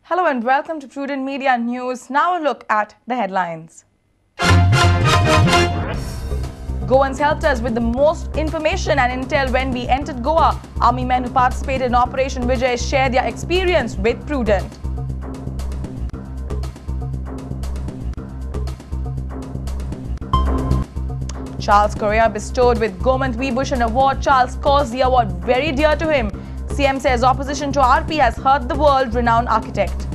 Hello and welcome to Prudent Media News. Now a look at the headlines. Goans helped us with the most information and intel when we entered Goa. Army men who participated in Operation Vijay shared their experience with Prudent. Charles Correa bestowed with Goman Vibhushan award. Charles calls the award very dear to him. CM says opposition to RP has hurt the world-renowned architect.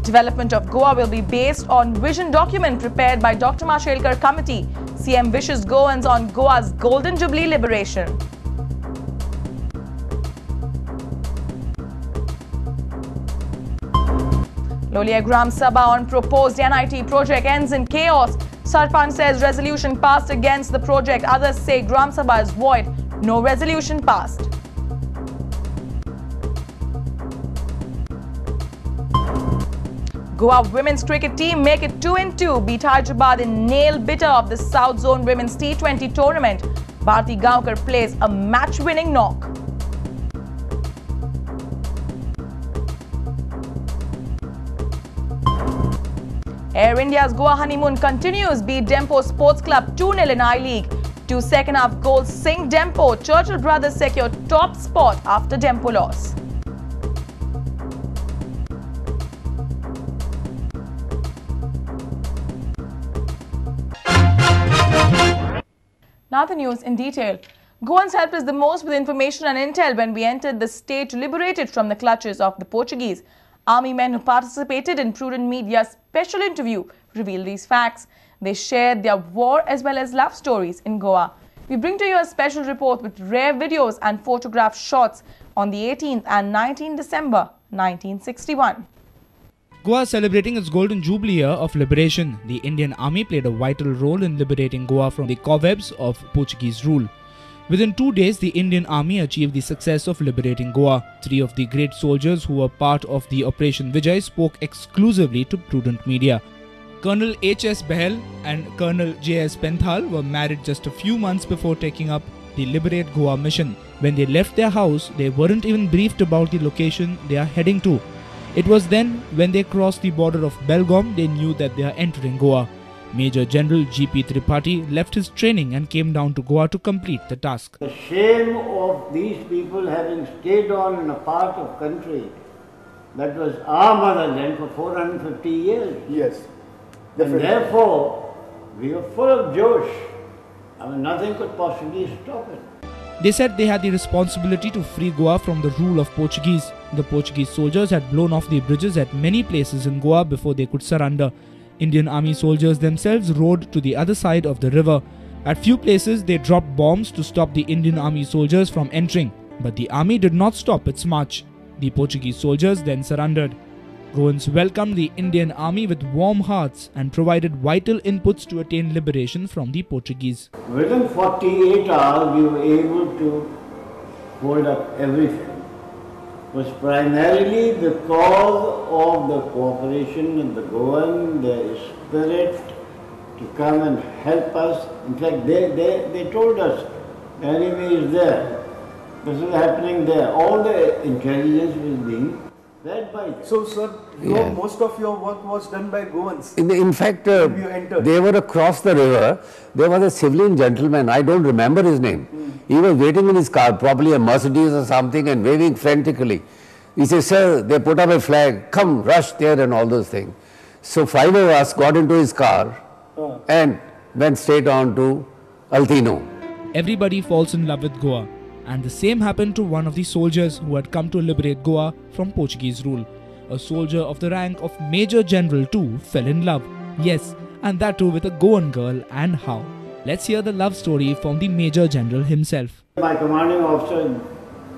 Development of Goa will be based on vision document prepared by Dr. Mashelkar Committee. CM wishes Goans on Goa's Golden Jubilee liberation. Lolia Gram Sabha on proposed NIT project ends in chaos. Sarpan says resolution passed against the project. Others say Gram Sabha is void. No resolution passed. Goa women's cricket team make it 2-2. Beat Hyderabad in nail-biter of the South Zone Women's T20 tournament. Bharti Gaonkar plays a match-winning knock. Air India's Goa honeymoon continues. Beat Dempo Sports Club 2-0 in I-League. 2 second-half goals sink Dempo. Churchill brothers secure top spot after Dempo loss. Now the news in detail. Goans helped us the most with information and intel when we entered the state liberated from the clutches of the Portuguese. Army men who participated in Prudent Media's special interview revealed these facts. They shared their war as well as love stories in Goa. We bring to you a special report with rare videos and photograph shots on the 18th and 19th December 1961. Goa celebrating its golden jubilee year of liberation. The Indian Army played a vital role in liberating Goa from the cobwebs of Portuguese rule. Within 2 days, the Indian Army achieved the success of liberating Goa. 3 of the great soldiers who were part of the Operation Vijay spoke exclusively to Prudent Media. Colonel H.S. Behel and Colonel J.S. Penthal were married just a few months before taking up the Liberate Goa mission. When they left their house, they weren't even briefed about the location they are heading to. It was then, when they crossed the border of Belgaum, they knew that they are entering Goa. Major General G.P. Tripathi left his training and came down to Goa to complete the task. The shame of these people having stayed on in a part of country that was our motherland for 450 years. Yes. And therefore, we were full of Josh. I mean, nothing could possibly stop it. They said they had the responsibility to free Goa from the rule of Portuguese. The Portuguese soldiers had blown off the bridges at many places in Goa before they could surrender. Indian Army soldiers themselves rode to the other side of the river. At few places, they dropped bombs to stop the Indian Army soldiers from entering. But the army did not stop its march. The Portuguese soldiers then surrendered. Goans welcomed the Indian Army with warm hearts and provided vital inputs to attain liberation from the Portuguese. Within 48 hours, we were able to hold up everything. It was primarily because of the cooperation of the Goan, their spirit to come and help us. In fact, they told us the enemy is there. This is happening there. All the intelligence was being led by them. So, sir, most of your work was done by Goans. In fact, they were across the river. There was a civilian gentleman, I don't remember his name. He was waiting in his car, probably a Mercedes or something, and waving frantically. He said, sir, they put up a flag, come, rush there and all those things. So 5 of us got into his car and went straight on to Altino. Everybody falls in love with Goa. And the same happened to one of the soldiers who had come to liberate Goa from Portuguese rule. A soldier of the rank of Major General too fell in love. Yes, and that too with a Goan girl, and how. Let's hear the love story from the Major General himself. My commanding officer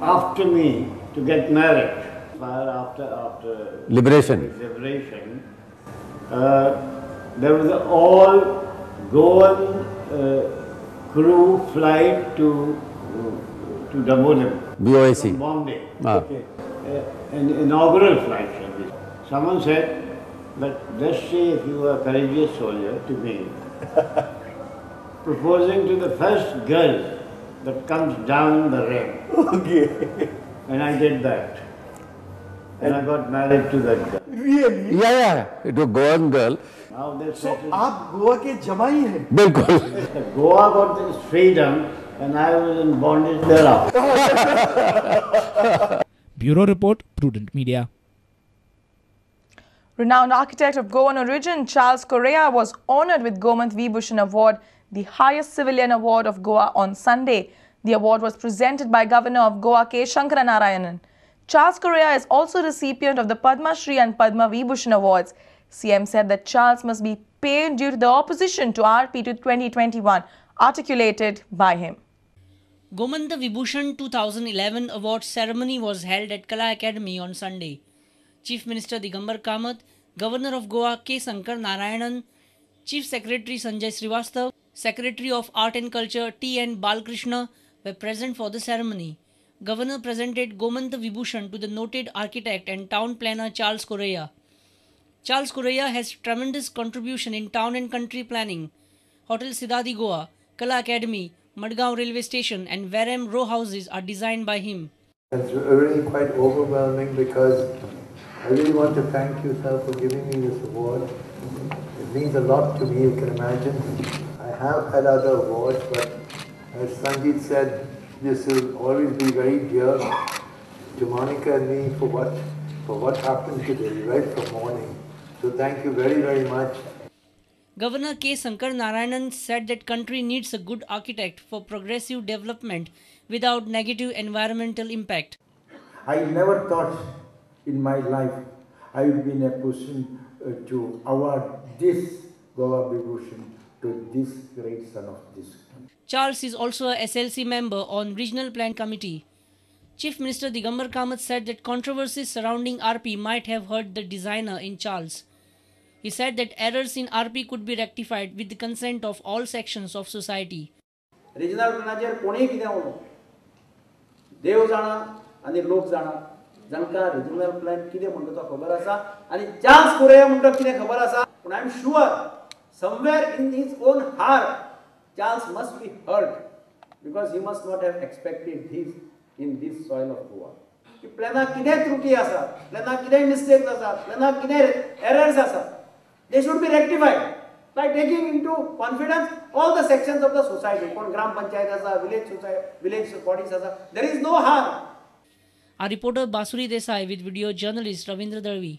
after me to get married. After Liberation. There was an all Goan crew flight to Damolim. BOAC. From Bombay. Ah. Okay. An inaugural flight service. Someone said that just say if you are a courageous soldier to me, proposing to the first girl that comes down the ramp. Okay. And I did that. And I got married to that girl. Really? Yeah, it was Goan girl. Now they So settled. आप गोवा के जमाई हैं? Bilkul. Goa got its freedom and I was in bondage thereafter. Bureau Report, Prudent Media. Renowned architect of Goan origin, Charles Correa, was honored with Goman Vibhushan Award, the highest civilian award of Goa, on Sunday. The award was presented by Governor of Goa, K. Shankara Narayanan. Charles Correa is also recipient of the Padma Shri and Padma Vibhushan awards. CM said that Charles must be paid due to the opposition to RP to 2021, articulated by him. Goman Vibhushan 2011 award ceremony was held at Kala Academy on Sunday. Chief Minister Digambar Kamath, Governor of Goa K. Shankara Narayanan, Chief Secretary Sanjay Srivastav, Secretary of Art and Culture T.N. Balkrishna were present for the ceremony. Governor presented Goman Vibhushan to the noted architect and town planner Charles Correa. Charles Correa has tremendous contribution in town and country planning. Hotel Siddhadi Goa, Kala Academy, Madgaon Railway Station and Wareham row houses are designed by him. It's really quite overwhelming because I really want to thank you, sir, for giving me this award. It means a lot to me, you can imagine. I have had other awards, but as Sangeet said, this will always be very dear to Monica and me for what happened today, right from morning. So thank you very, very much. Governor K. Shankara Narayanan said that country needs a good architect for progressive development without negative environmental impact. I never thought in my life I would be in a position to award this Goman Vibhushan to this great son of this country. Charles is also a SLC member on Regional Plan Committee. Chief Minister Digambar Kamath said that controversies surrounding RP might have hurt the designer in Charles. He said that errors in RP could be rectified with the consent of all sections of society. Regional planaचेर कोणी कितें उलो देव जाणा आनी लोक जाणा जांकां regional plan कितें म्हणटा तो खबर आसा आनी चार्ल्स कोरेया म्हणटा कितें खबर आसा पूण I am sure somewhere in his own heart Charles must be hurt because he must not have expected this in this soil of Goa. की प्लॅनाक कितें त्रुटी आसा प्लॅनाक कितें मिस्टेक्स आसा प्लॅनाक कितें एरर्स आसा they should be rectified by taking into confidence all the sections of the society. Kon gram panchayat asa, village society, village bodies asa. There is no harm. Our reporter Basuri Desai with video journalist Ravindra Darvi.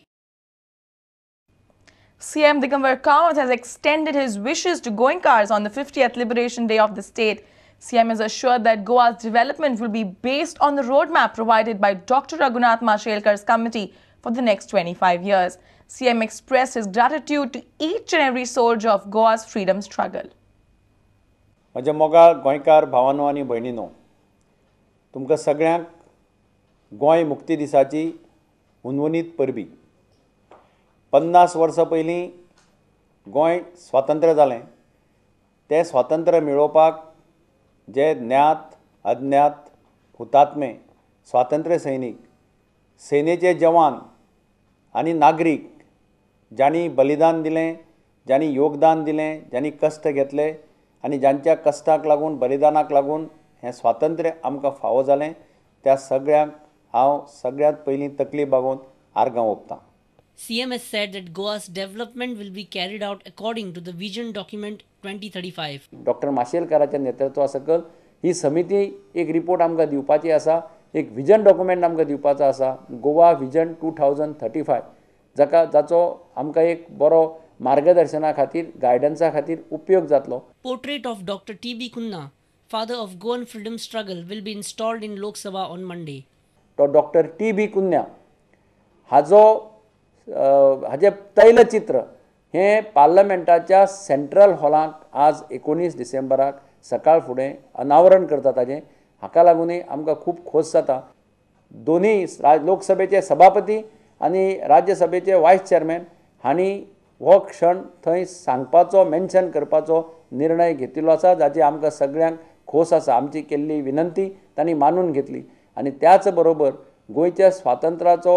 CM Digambar Kamath has extended his wishes to Goenkars on the 50th Liberation Day of the state. CM is assured that Goa's development will be based on the roadmap provided by Dr. Raghunath Mashelkar's committee for the next 25 years. CM expressed his gratitude to each and every soldier of Goa's freedom struggle. म्हज्या मोगाळ गोंयकार भावांनो आनी भयणींनो, तुमकां सगळ्यांक गोंय मुक्ती दिसाची हुनहुनीत परबी. 50 वर्सां पयलीं गोंय स्वातंत्र्य जालें. तें स्वातंत्र्य मेळोवपाक जे ज्ञात अज्ञात हुतात्मे स्वातंत्र्य सैनीक, सेनेचे जवान आनी नागरीक ज्यांनी बलिदान दिलें, ज्यांनी योगदान दिलें, ज्यांनी कश्ट घेतले आनी ज्यांच्या कश्टाक लागून बलिदानाक लागून हें स्वातंत्र्य आमकां फावो जालें, त्या सगळ्यांक हांव सगळ्यांत पयलीं तकली बागोवन आर्गां ओंपतां. CM has said that Goa's development will be carried out according to the Vision Document 2035. Doctor माशेलकाराच्या नेतृत्वा सकल ही समिती एक रिपोर्ट आमकां दिवपाची आसा, एक विजन डॉक्युमेंट आमकां दिवपाचो आसा, गोवा विजन 2035, जाचो आमकां एक बरो मार्गदर्शना खातीर, गायडन्सा खातीर उपयोग जातलो. Portrait of Dr. T.B. Kunna, father of Goan freedom struggle, will be installed in Lok Sabha on Monday. तो डॉक्टर टी.बी. कुन्या हाजे तैलचित्र हे पार्लमेंटाच्या सेंट्रल हॉलांत आज 19 डिसेंबराक सकाळ फुडें अनावरण करता ताजें. हाका लागून आमकां खूब खोस जाता. दोन्ही लोकसभेचे सभापती आनी राज्यसभेचे वायस चेअरमॅन हांणी हो क्षण थंय सांगपाचो मेन्शन करपाचो निर्णय घेतिल्लो आसा, जाची आमकां सगळ्यांक खोस आसा. आमची केल्ली विनंती तांणी मानून घेतली आनी त्याच बरोबर गोंयच्या स्वातंत्र्याचो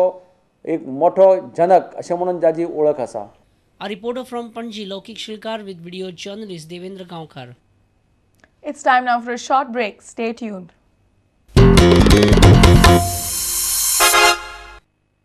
एक मोठो जनक अशें म्हणून जाची ओळख आसा. A reporter from Panji, Lokik Shilkar with video journalist Devendra Gaonkar. It's time now for a short break. Stay tuned.